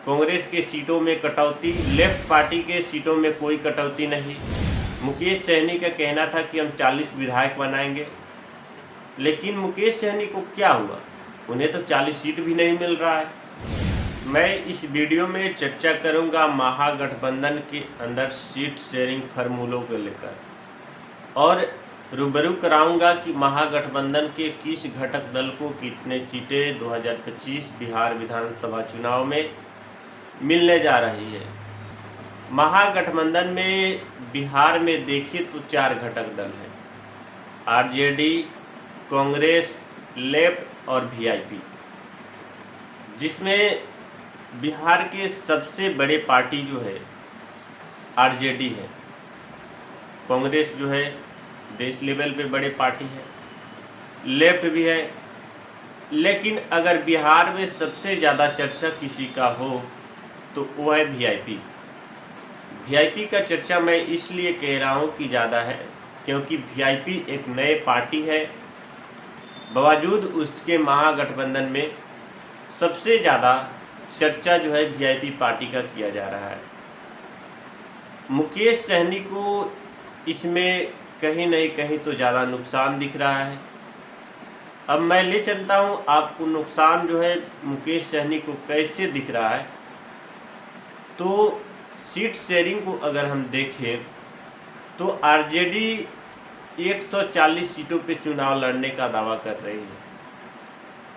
कांग्रेस के सीटों में कटौती, लेफ्ट पार्टी के सीटों में कोई कटौती नहीं। मुकेश सहनी का कहना था कि हम 40 विधायक बनाएंगे, लेकिन मुकेश सहनी को क्या हुआ, उन्हें तो 40 सीट भी नहीं मिल रहा है। मैं इस वीडियो में चर्चा करूंगा महागठबंधन के अंदर सीट शेयरिंग फार्मूलों को लेकर और रूबरू कराऊंगा कि महागठबंधन के किस घटक दल को कितने सीटें 2025 बिहार विधानसभा चुनाव में मिलने जा रही है। महागठबंधन में बिहार में देखिए तो 4 घटक दल हैं, आरजेडी, कांग्रेस, लेफ्ट और वीआईपी, जिसमें बिहार के सबसे बड़े पार्टी जो है आरजेडी है। कांग्रेस जो है देश लेवल पे बड़े पार्टी है, लेफ्ट भी है, लेकिन अगर बिहार में सबसे ज़्यादा चर्चा किसी का हो तो वो है वीआईपी। वीआईपी का चर्चा मैं इसलिए कह रहा हूँ कि ज़्यादा है क्योंकि वीआईपी एक नए पार्टी है, बावजूद उसके महागठबंधन में सबसे ज़्यादा चर्चा जो है वीआईपी पार्टी का किया जा रहा है। मुकेश सहनी को इसमें कहीं नहीं कहीं तो ज़्यादा नुकसान दिख रहा है। अब मैं ले चलता हूँ आपको नुकसान जो है मुकेश सहनी को कैसे दिख रहा है। तो सीट शेयरिंग को अगर हम देखें तो आरजेडी 140 सीटों पे चुनाव लड़ने का दावा कर रही है।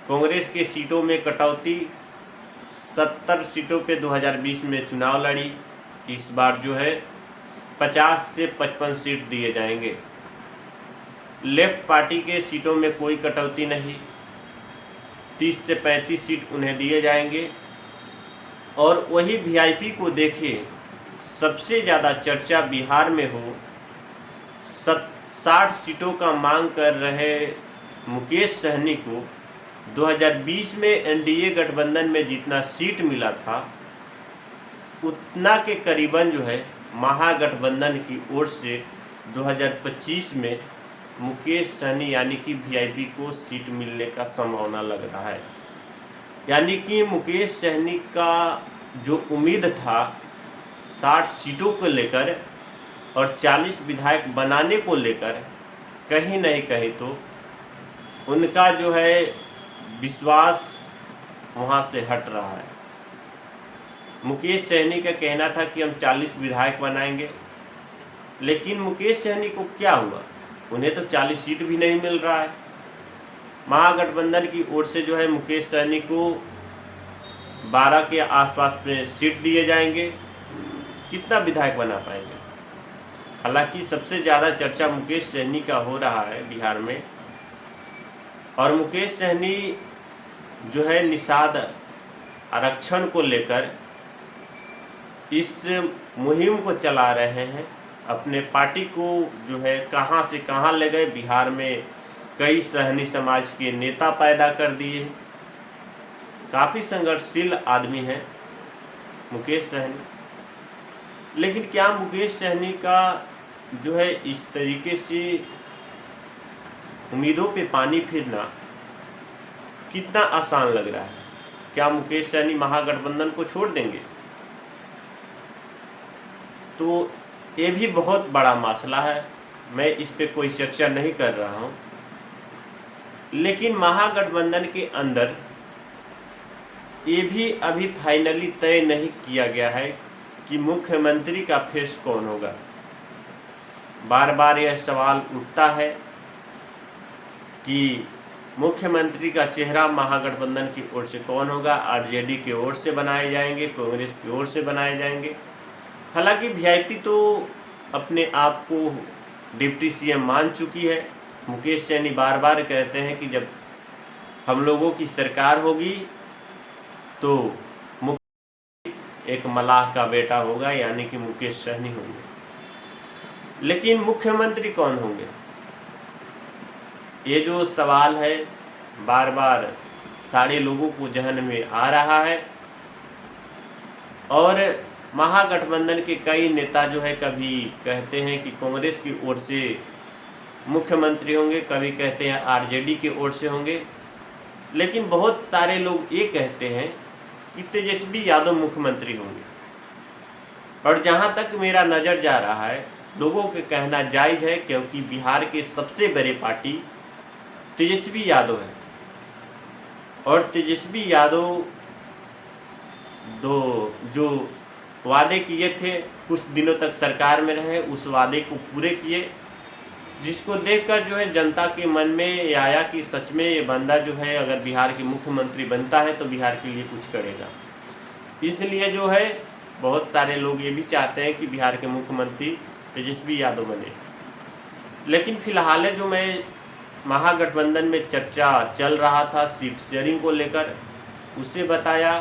कांग्रेस के सीटों में कटौती, 70 सीटों पे 2020 में चुनाव लड़ी, इस बार जो है 50 से 55 सीट दिए जाएंगे। लेफ्ट पार्टी के सीटों में कोई कटौती नहीं, 30 से 35 सीट उन्हें दिए जाएंगे। और वही वीआईपी को देखिए, सबसे ज़्यादा चर्चा बिहार में हो, 60 सीटों का मांग कर रहे मुकेश सहनी को 2020 में एनडीए गठबंधन में जितना सीट मिला था उतना के करीबन जो है महागठबंधन की ओर से 2025 में मुकेश सहनी यानी कि वीआईपी को सीट मिलने का संभावना लग रहा है। यानी कि मुकेश सहनी का जो उम्मीद था 60 सीटों को लेकर और 40 विधायक बनाने को लेकर, कहीं नहीं कहीं तो उनका जो है विश्वास वहाँ से हट रहा है। मुकेश सहनी का कहना था कि हम 40 विधायक बनाएंगे, लेकिन मुकेश सहनी को क्या हुआ, उन्हें तो 40 सीट भी नहीं मिल रहा है। महागठबंधन की ओर से जो है मुकेश सहनी को 12 के आसपास में सीट दिए जाएंगे, कितना विधायक बना पाएंगे। हालांकि सबसे ज़्यादा चर्चा मुकेश सहनी का हो रहा है बिहार में, और मुकेश सहनी जो है निषाद आरक्षण को लेकर इस मुहिम को चला रहे हैं। अपने पार्टी को जो है कहां से कहां ले गए, बिहार में कई सहनी समाज के नेता पैदा कर दिए। काफ़ी संघर्षशील आदमी है मुकेश सहनी। लेकिन क्या मुकेश सहनी का जो है इस तरीके से उम्मीदों पे पानी फिरना कितना आसान लग रहा है? क्या मुकेश सहनी महागठबंधन को छोड़ देंगे? तो ये भी बहुत बड़ा मसला है, मैं इस पे कोई चर्चा नहीं कर रहा हूँ। लेकिन महागठबंधन के अंदर ये भी अभी फाइनली तय नहीं किया गया है कि मुख्यमंत्री का फेस कौन होगा। बार बार यह सवाल उठता है कि मुख्यमंत्री का चेहरा महागठबंधन की ओर से कौन होगा। आरजेडी की ओर से बनाए जाएंगे, कांग्रेस की ओर से बनाए जाएंगे। हालांकि वीआईपी तो अपने आप को डिप्टी सीएम मान चुकी है। मुकेश सहनी बार बार कहते हैं कि जब हम लोगों की सरकार होगी तो एक मलाह का बेटा होगा, यानी कि मुकेश सहनी होंगे। लेकिन मुख्यमंत्री कौन होंगे, ये जो सवाल है बार बार सारे लोगों को जहन में आ रहा है। और महागठबंधन के कई नेता जो है कभी कहते हैं कि कांग्रेस की ओर से मुख्यमंत्री होंगे, कभी कहते हैं आरजेडी की ओर से होंगे। लेकिन बहुत सारे लोग ये कहते हैं कि तेजस्वी यादव मुख्यमंत्री होंगे। और जहां तक मेरा नज़र जा रहा है, लोगों के कहना जायज़ है, क्योंकि बिहार के सबसे बड़े पार्टी तेजस्वी यादव है। और तेजस्वी यादव जो वादे किए थे, कुछ दिनों तक सरकार में रहे, उस वादे को पूरे किए, जिसको देखकर जो है जनता के मन में ये आया कि सच में ये बंदा जो है अगर बिहार के मुख्यमंत्री बनता है तो बिहार के लिए कुछ करेगा। इसलिए जो है बहुत सारे लोग ये भी चाहते हैं कि बिहार के मुख्यमंत्री तेजस्वी यादव बने। लेकिन फिलहाल जो मैं महागठबंधन में चर्चा चल रहा था सीट शेयरिंग को लेकर, उससे बताया।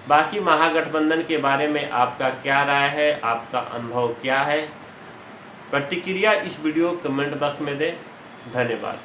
बाकी महागठबंधन के बारे में आपका क्या राय है, आपका अनुभव क्या है? प्रतिक्रिया इस वीडियो कमेंट बॉक्स में दें। धन्यवाद।